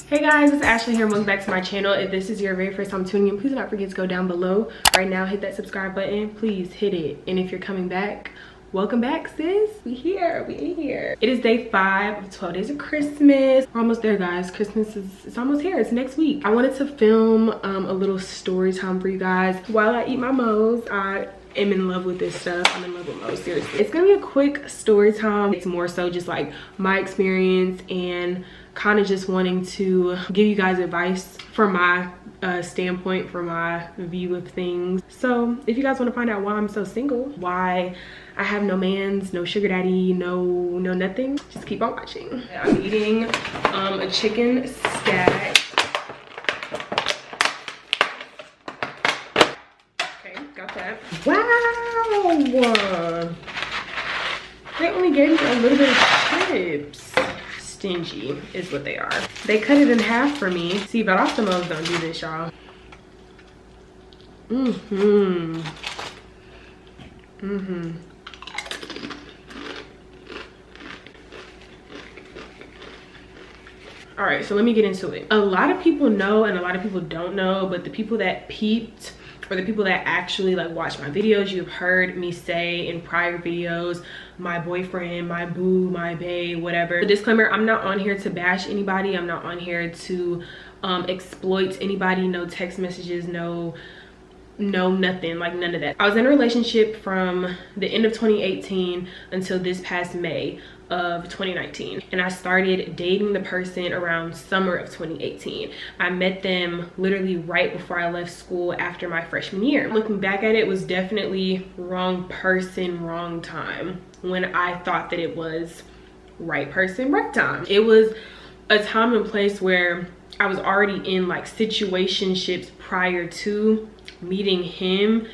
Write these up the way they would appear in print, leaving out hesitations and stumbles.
Hey guys, it's Ashley here. Welcome back to my channel. If this is your very first time tuning in, please do not forget to go down below right now, hit that subscribe button. Please hit it. And if you're coming back, welcome back, sis. We in here. It is day 5 of 12 days of Christmas. We're almost there, guys. Christmas it's almost here. It's next week. I wanted to film a little story time for you guys while I eat my mo's. I am in love with this stuff. I'm in love with mo's, seriously. It's gonna be a quick story time. It's more so just like my experience and kind of just wanting to give you guys advice from my standpoint, from my view of things. So if you guys want to find out why I'm so single, why I have no mans, no sugar daddy, no nothing, just keep on watching. I'm eating a chicken stack. Okay, got that. Wow, they only gave me a little bit of chips. Stingy is what they are. They cut it in half for me. See, but off the Mo's don't do this, y'all. All right, so let me get into it. A lot of people know and a lot of people don't know, but the people that peeped or the people that actually like watch my videos, you've heard me say in prior videos, my boyfriend, my boo, my bae, whatever. The disclaimer, I'm not on here to bash anybody. I'm not on here to exploit anybody. No text messages, no nothing, like none of that. I was in a relationship from the end of 2018 until this past May of 2019, and I started dating the person around summer of 2018. I met them literally right before I left school after my freshman year. Looking back at it, was definitely wrong person, wrong time, when I thought that it was right person, right time. It was a time and place where I was already in like situationships prior to meeting him,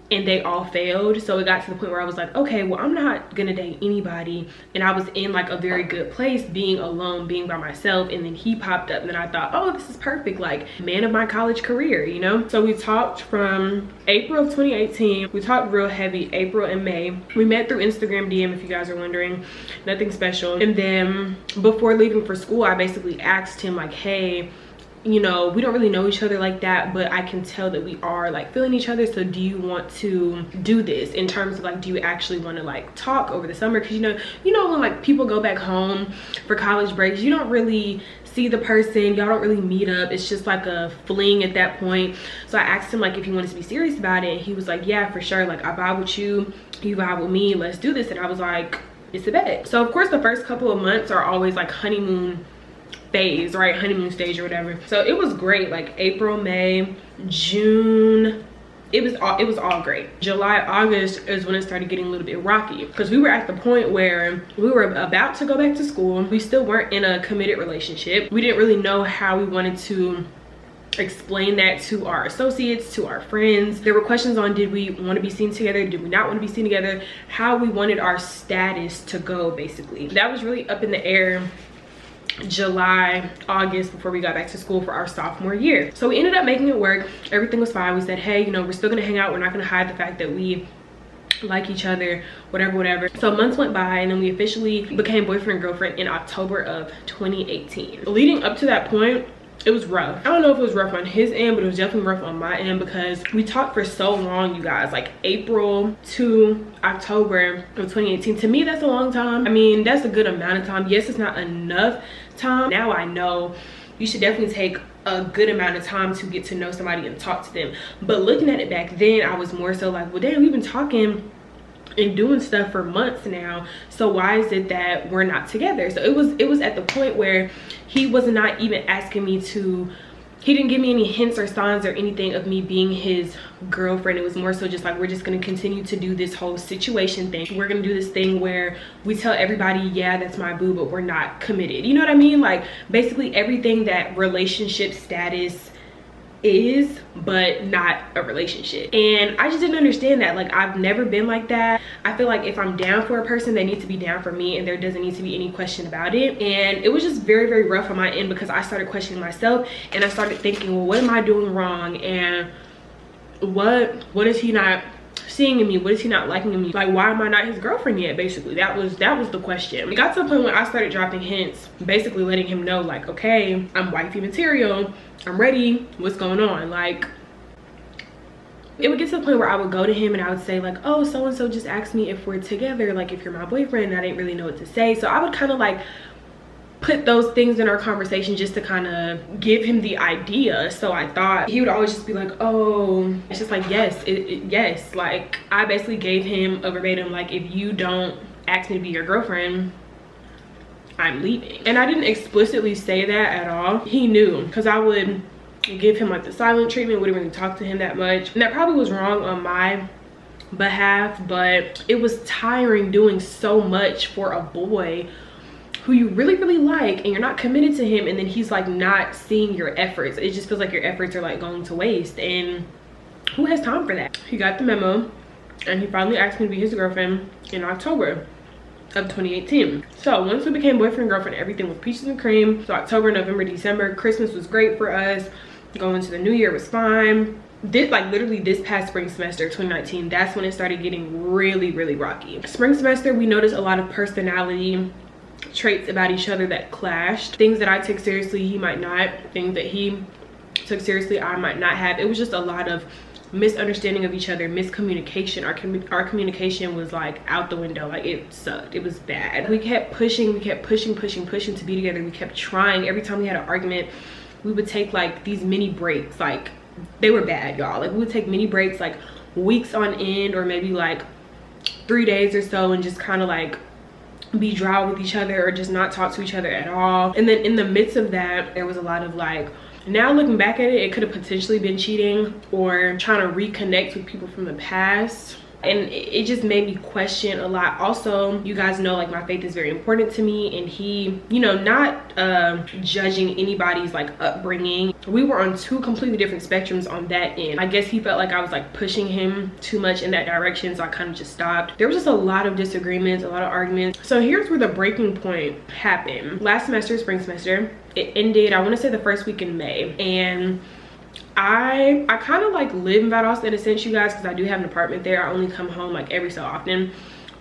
and they all failed. So it got to the point where I was like, okay, well, I'm not gonna date anybody. And I was in like a very good place, being alone, being by myself, and then he popped up, and then I thought, oh, this is perfect, like man of my college career, you know? So we talked from April of 2018. We talked real heavy April and May. We met through Instagram DM, if you guys are wondering, nothing special. And then before leaving for school, I basically asked him like, hey, you know, we don't really know each other like that, but I can tell that we are like feeling each other. So do you want to do this in terms of like, do you actually want to like talk over the summer? Because you know when like people go back home for college breaks, you don't really see the person, y'all don't really meet up. It's just like a fling at that point. So I asked him like if he wanted to be serious about it, and he was like, yeah, for sure, like I vibe with you, you vibe with me, let's do this. And I was like, it's a bet. So of course the first couple of months are always like honeymoon phase, right? Honeymoon stage or whatever. So it was great, like April, May, June, it was all great. July, August is when it started getting a little bit rocky, because we were at the point where we were about to go back to school. We still weren't in a committed relationship. We didn't really know how we wanted to explain that to our associates, to our friends. There were questions on, did we want to be seen together, did we not want to be seen together, how we wanted our status to go, basically. That was really up in the air July, August, before we got back to school for our sophomore year. So we ended up making it work. Everything was fine. We said, hey, you know, we're still gonna hang out, we're not gonna hide the fact that we like each other, whatever. So months went by, and then we officially became boyfriend and girlfriend in October of 2018. Leading up to that point, it was rough. I don't know if it was rough on his end, but it was definitely rough on my end, because we talked for so long, you guys. Like April to October of 2018, to me that's a long time. I mean, that's a good amount of time. Yes, it's not enough time. Now I know you should definitely take a good amount of time to get to know somebody and talk to them. But looking at it back then, I was more so like, well, damn, we've been talking and doing stuff for months now, so why is it that we're not together? So it was at the point where he was not even asking me to, he didn't give me any hints or signs or anything of me being his girlfriend. It was more so just like, we're just gonna continue to do this whole situation thing. We're gonna do this thing where we tell everybody, yeah, that's my boo, but we're not committed. You know what I mean? Like basically everything that relationship status is, but not a relationship. And I just didn't understand that. Like I've never been like that. I feel like if I'm down for a person, they need to be down for me, and there doesn't need to be any question about it. And it was just very, very rough on my end, because I started questioning myself, and I started thinking, well, what am I doing wrong, and what is he not seeing in me? What is he not liking in me? Like, why am I not his girlfriend yet? Basically, that was the question. It got to the point when I started dropping hints, basically letting him know, like, okay, I'm wifey material, I'm ready, what's going on? Like, it would get to the point where I would go to him and I would say, like, oh, so and so just asked me if we're together, like if you're my boyfriend, and I didn't really know what to say. So I would kind of like put those things in our conversation just to kind of give him the idea. So I thought he would always just be like, oh, it's just like, yes, yes. Like, I basically gave him a verbatim, like, if you don't ask me to be your girlfriend, I'm leaving. And I didn't explicitly say that at all. He knew, because I would give him like the silent treatment, wouldn't really talk to him that much, and that probably was wrong on my behalf, but it was tiring doing so much for a boy who you really like, and you're not committed to him, and then he's like not seeing your efforts. It just feels like your efforts are like going to waste, and who has time for that? He got the memo and he finally asked me to be his girlfriend in October of 2018. So once we became boyfriend and girlfriend, everything was peaches and cream. So October, November, December, Christmas was great for us. Going to the new year was fine. Like literally this past spring semester of 2019, that's when it started getting really rocky. Spring semester, we noticed a lot of personality traits about each other that clashed. Things that I took seriously, he might not. Things that he took seriously, I might not have. It was just a lot of misunderstanding of each other, miscommunication. Our communication was like out the window. Like, it sucked. It was bad. We kept pushing to be together. We kept trying. Every time we had an argument, we would take like these mini breaks. Like, they were bad, y'all. Like, we would take mini breaks like weeks on end, or maybe like 3 days or so, and just kind of like be dry with each other, or just not talk to each other at all. And then in the midst of that, there was a lot of like, now looking back at it, it could have potentially been cheating or trying to reconnect with people from the past. And it just made me question a lot. Also, you guys know, like, my faith is very important to me, and he, you know, not judging anybody's like upbringing, we were on two completely different spectrums on that end. I guess he felt like I was like pushing him too much in that direction, so I kind of just stopped. There was just a lot of disagreements, a lot of arguments. So here's where the breaking point happened. Last semester, spring semester, it ended, I want to say the first week in May, and I kind of like live in Valdosta in a sense, you guys, because I do have an apartment there. I only come home like every so often.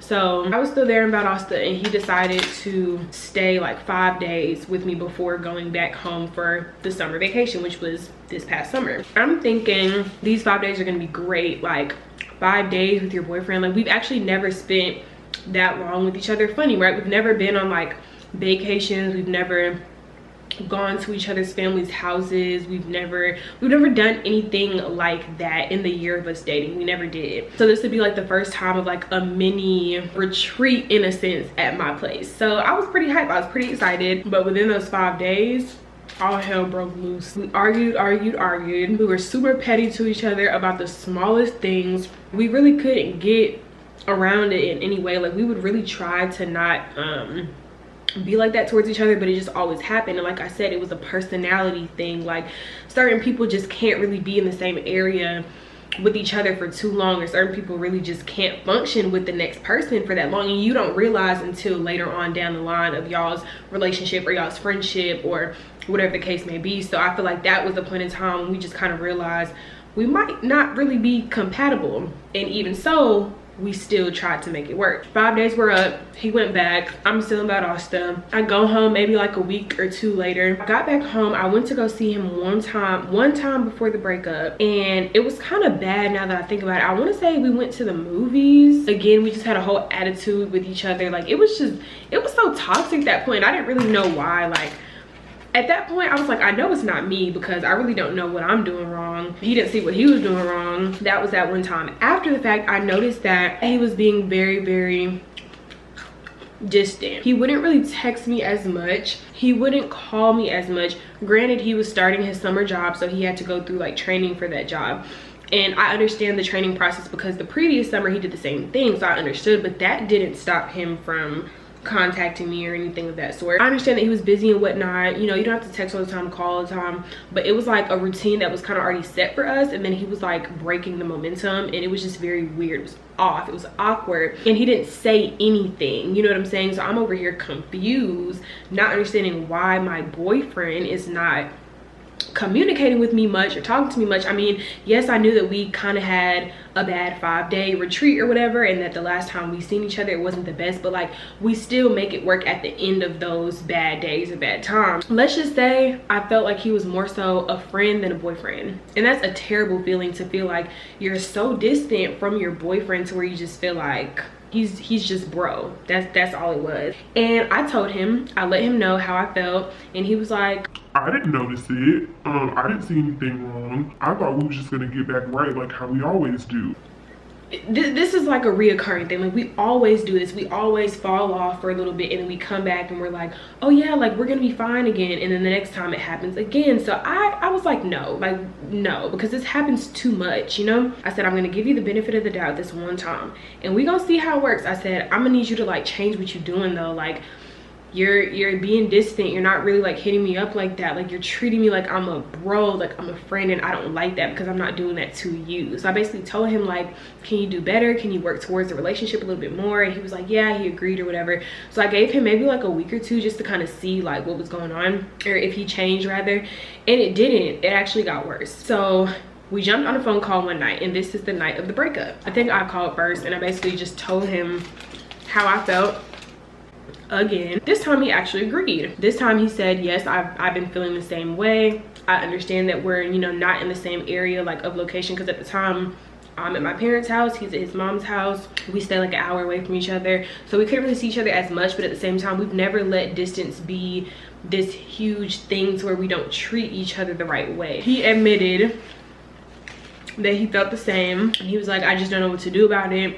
So I was still there in Valdosta, and he decided to stay like 5 days with me before going back home for the summer vacation, which was this past summer. I'm thinking these 5 days are gonna be great, like 5 days with your boyfriend. Like, we've actually never spent that long with each other. Funny, right? We've never been on like vacations. We've never gone to each other's families' houses. We've never done anything like that in the year of us dating. We never did. So this would be like the first time of like a mini retreat in a sense at my place. So I was pretty hyped. I was pretty excited. But within those 5 days, all hell broke loose. We argued. We were super petty to each other about the smallest things. We really couldn't get around it in any way. Like, we would really try to not be like that towards each other, but it just always happened. And like I said, it was a personality thing. Like, certain people just can't really be in the same area with each other for too long, or certain people really just can't function with the next person for that long, and you don't realize until later on down the line of y'all's relationship or y'all's friendship or whatever the case may be. So I feel like that was the point in time when we just kind of realized we might not really be compatible, and even so, we still tried to make it work. 5 days were up, he went back, I'm still in Valdosta. I go home maybe like a week or two later. I got back home, I went to go see him one time before the breakup, and it was kind of bad now that I think about it. I want to say we went to the movies. Again, we just had a whole attitude with each other. Like, it was so toxic at that point. I didn't really know why. Like, at that point, I was like, I know it's not me, because I really don't know what I'm doing wrong. He didn't see what he was doing wrong. That was that one time. After the fact, I noticed that he was being very distant. He wouldn't really text me as much. He wouldn't call me as much. Granted, he was starting his summer job, so he had to go through like training for that job. And I understand the training process, because the previous summer he did the same thing, so I understood, but that didn't stop him from contacting me or anything of that sort. I understand that he was busy and whatnot, you know, you don't have to text all the time, call all the time, but it was like a routine that was kind of already set for us, and then he was like breaking the momentum, and it was just very weird. It was off, it was awkward, and he didn't say anything, you know what I'm saying? So I'm over here confused, not understanding why my boyfriend is not communicating with me much or talking to me much. I mean, yes, I knew that we kind of had a bad 5-day retreat or whatever, and that the last time we seen each other, it wasn't the best, but like we still make it work at the end of those bad days or bad times. Let's just say I felt like he was more so a friend than a boyfriend, and that's a terrible feeling, to feel like you're so distant from your boyfriend to where you just feel like he's just bro. That's all it was. And I told him, I let him know how I felt, and he was like, I didn't notice it. I didn't see anything wrong. I thought we were just gonna get back right like how we always do. This is like a reoccurring thing. Like, we always do this. We always fall off for a little bit, and then we come back and we're like, oh yeah, like we're gonna be fine again, and then the next time it happens again. So I was like, no, because this happens too much, you know. I said, I'm gonna give you the benefit of the doubt this one time, and we gonna see how it works. I said, I'm gonna need you to like change what you're doing though. Like, you're being distant. You're not really like hitting me up like that. Like, you're treating me like I'm a bro, like I'm a friend, and I don't like that because I'm not doing that to you. So I basically told him, like, can you do better? Can you work towards the relationship a little bit more? And he was like, yeah, he agreed or whatever. So I gave him maybe like a week or two just to kind of see like what was going on, or if he changed rather. And it didn't. It actually got worse. So we jumped on a phone call one night, and this is the night of the breakup. I think I called first, and I basically just told him how I felt. Again, this time he actually agreed. This time he said, yes, I've been feeling the same way. I understand that we're, you know, not in the same area like of location, because at the time I'm at my parents' house, he's at his mom's house. We stay like an hour away from each other, so we couldn't really see each other as much, but at the same time we've never let distance be this huge thing to where we don't treat each other the right way. He admitted that he felt the same, and he was like, I just don't know what to do about it.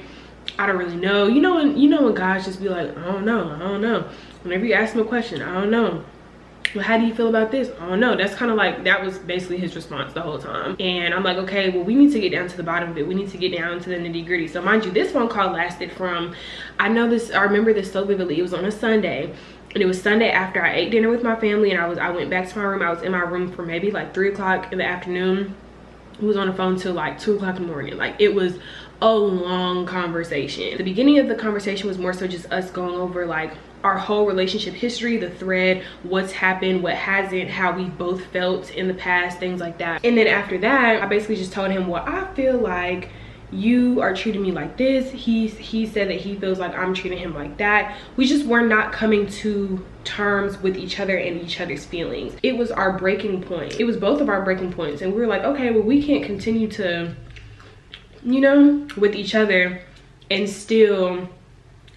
I don't really know. You know when guys just be like, I don't know. Whenever you ask him a question, I don't know. Well, how do you feel about this? I don't know. That's kind of like, that was basically his response the whole time. And I'm like, okay, well, we need to get down to the bottom of it. We need to get down to the nitty gritty. So mind you, this phone call lasted from, I remember this so vividly. It was on a Sunday, and it was Sunday after I ate dinner with my family, and I went back to my room. I was in my room for maybe like 3 o'clock in the afternoon. He was on the phone till like 2 o'clock in the morning. Like, it was a long conversation. The beginning of the conversation was more so just us going over like our whole relationship history, the thread, what's happened, what hasn't, how we both felt in the past, things like that. And then after that, I basically just told him, well, I feel like you are treating me like this. He said that he feels like I'm treating him like that. We just were not coming to terms with each other and each other's feelings. It was our breaking point. It was both of our breaking points, and we were like, okay, well, we can't continue to, you know, with each other and still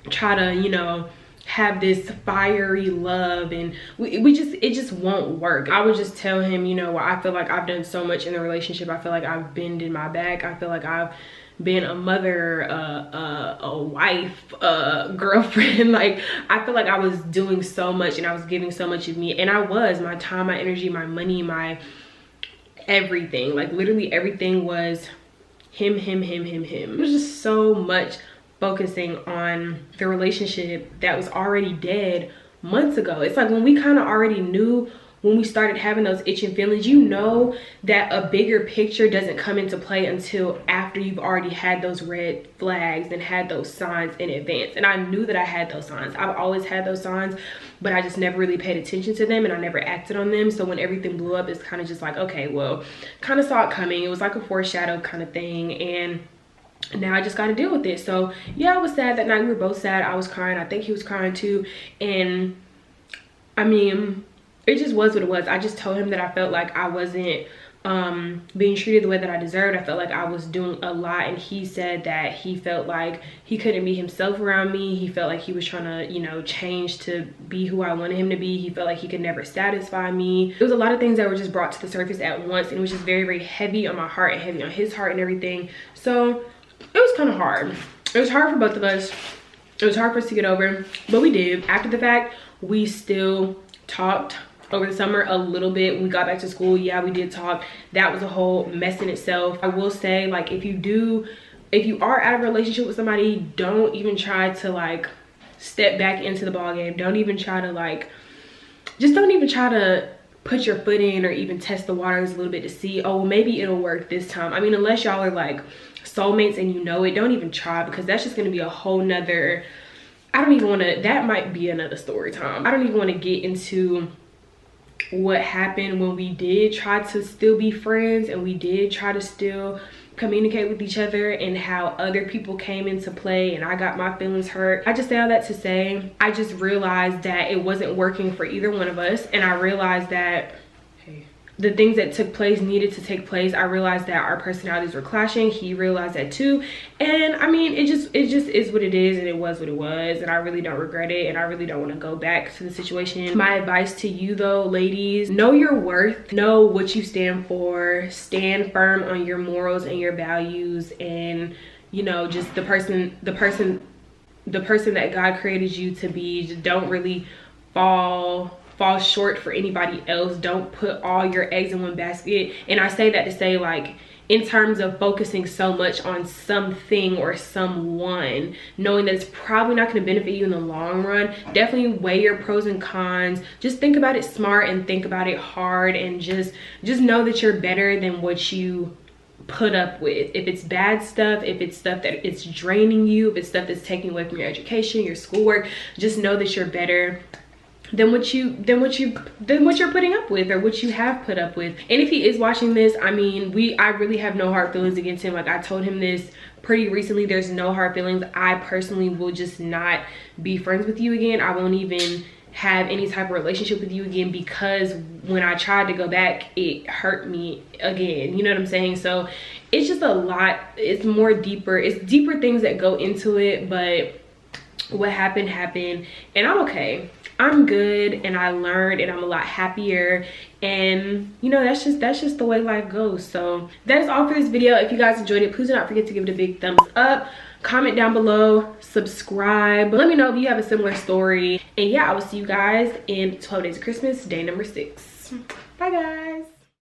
try to, you know, have this fiery love, and it just won't work. I would just tell him, you know, I feel like I've done so much in the relationship. I feel like I've bended my back. I feel like I've been a mother, a wife, a girlfriend. Like, I feel like I was doing so much, and I was giving so much of me, and I was, my time, my energy, my money, my everything. Like, literally everything was him. It was just so much focusing on the relationship that was already dead months ago. It's like, when we kind of already knew, when we started having those itching feelings, you know that a bigger picture doesn't come into play until after you've already had those red flags and had those signs in advance. And I knew that I had those signs. I've always had those signs, but I just never really paid attention to them, and I never acted on them. So when everything blew up, it's kind of just like, okay, well, kind of saw it coming. It was like a foreshadow kind of thing, and now I just got to deal with it. So yeah, I was sad that night. We were both sad. I was crying. I think he was crying too. And I mean, it just was what it was. I just told him that I felt like I wasn't being treated the way that I deserved. I felt like I was doing a lot, and he said that he felt like he couldn't be himself around me. He felt like he was trying to, you know, change to be who I wanted him to be. He felt like he could never satisfy me. There was a lot of things that were just brought to the surface at once, and it was just very, very heavy on my heart and heavy on his heart and everything. So it was kind of hard. It was hard for both of us. It was hard for us to get over, but we did. After the fact, we still talked over the summer a little bit. When we got back to school, yeah, we did talk. That was a whole mess in itself. I will say, like, if you are out of a relationship with somebody, don't even try to like step back into the ball game. Don't even try to like, just don't even try to put your foot in or even test the waters a little bit to see, oh, maybe it'll work this time. I mean, unless y'all are like soulmates and you know it, don't even try, because that's just going to be a whole nother, I don't even want to, that might be another story time. I don't even want to get into what happened when we did try to still be friends and we did try to still communicate with each other, and how other people came into play and I got my feelings hurt. I just say all that to say, I just realized that it wasn't working for either one of us, and I realized that the things that took place needed to take place. I realized that our personalities were clashing. He realized that too. And I mean, it just is what it is, and it was what it was, and I really don't regret it, and I really don't want to go back to the situation. My advice to you though, ladies, know your worth, know what you stand for, stand firm on your morals and your values, and you know, just the person that God created you to be. Just don't really fall short for anybody else. Don't put all your eggs in one basket. And I say that to say, like, in terms of focusing so much on something or someone, knowing that it's probably not going to benefit you in the long run, definitely weigh your pros and cons. Just think about it smart and think about it hard, and just know that you're better than what you put up with. If it's bad stuff, if it's stuff that it's draining you, if it's stuff that's taking away from your education, your schoolwork, just know that you're better than what you're putting up with, or what you have put up with. And if he is watching this, I mean, I really have no hard feelings against him. Like, I told him this pretty recently. There's no hard feelings. I personally will just not be friends with you again. I won't even have any type of relationship with you again, because when I tried to go back, it hurt me again. You know what I'm saying? So it's just a lot. It's deeper things that go into it, but what happened, and I'm okay. I'm good, and I learned, and I'm a lot happier, and you know, that's just the way life goes. So that is all for this video. If you guys enjoyed it, please do not forget to give it a big thumbs up, comment down below, subscribe, let me know if you have a similar story, and yeah, I will see you guys in 12 Days of Christmas, day number 6. Bye guys.